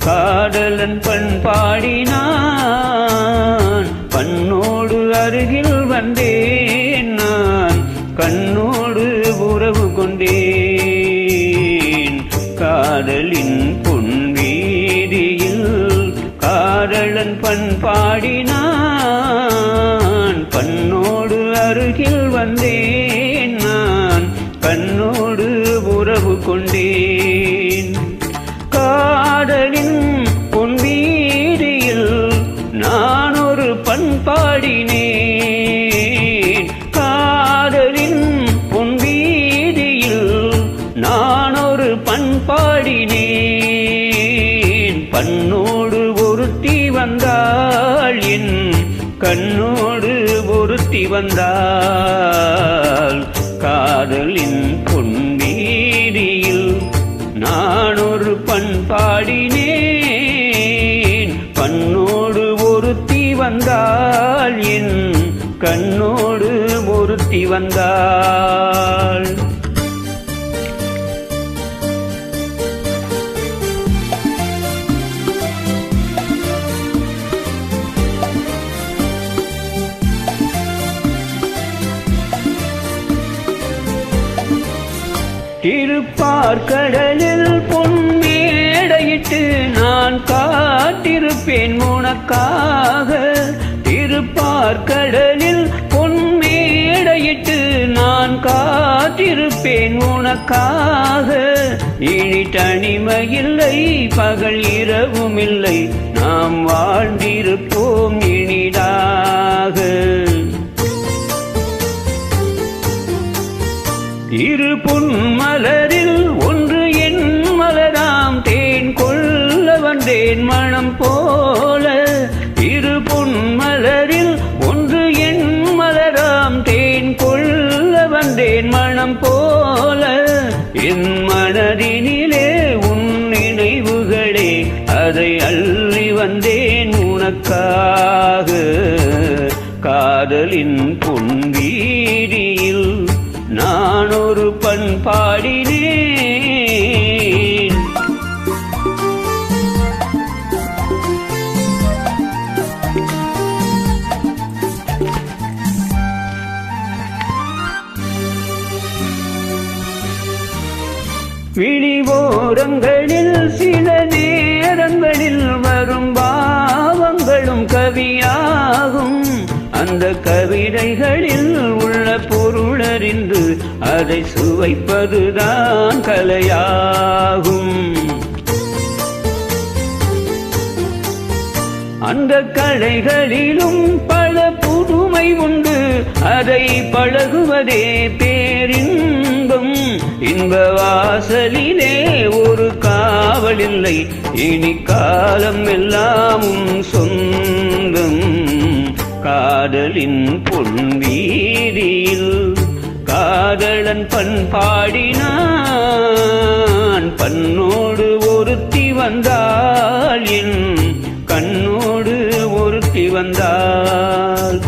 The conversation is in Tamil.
காதலன் பண்பாடினான். பண்ணோடு அருகில் வந்தேன் நான், கண்ணோடு உறவு கொண்டேன். காதலின் பொன்வீதியில் காதலன் பண்பாடினான். பண்ணோடு அருகில் வந்தேன் நான், கண்ணோடு உறவு கொண்டேன். காதலின் பொன்வீதியில் நான் ஒரு பண்பாடினேன். காதலின் பொன்வீதியில் நான் ஒரு பண்பாடினேன். பண்ணோடு ஒருத்தி வந்தாள், என் கண்ணோடு ஒருத்தி வந்தாள். காதலின் பொன்வீதியில் நான் ஒரு பண்பாடினேன். பண்ணோடு ஒருத்தி வந்தாள், என் கண்ணோடு ஒருத்தி வந்தாள். திருப்பார்கடலில் பொன்மேடையிட்டு நான் காத்திருப்பேன் உனக்காக. திருப்பார்கடலில் பொன்மேடையிட்டு நான் காத்திருப்பேன் உனக்காக. இனி தனிமையில்லை, பகல் இரவும் இல்லை, நாம் வாழ்ந்திருப்போம் இனிதாக. இரு பொன்மலரில் ஒன்று என் மலராம், தேன் கொள்ள வந்தேன் மனம் போல. இரு பொன்மலரில் ஒன்று என் மலராம், தேன் கொள்ள வந்தேன் மனம் போல. என் மனதினிலே உன் நினைவுகளே, அதை அள்ளி வந்தேன் உனக்காக. காதலின் பொன்வீதியில் நான் ஒரு பண்பாடினேன். விழிவோரங்களில் சில நேரங்களில் வரும் பாவங்களும் கவியாகும். அந்த கவிதைகளில் உள்ள பொருளறிந்து அதை சுவைப்பதுதான் கலையாகும். அந்த கலைகளிலும் பல புதுமை உண்டு, அதை பழகுவதே பேரின்பம். இன்ப வாசலிலே ஒரு காவல் இல்லை, இனி காலம் எல்லாம் சொந்தம். காதலின் பொன்வீதியில் காதலன் பண்பாடினான். பண்ணோடு ஒருத்தி வந்தாள், என் கண்ணோடு ஒருத்தி வந்தாள்.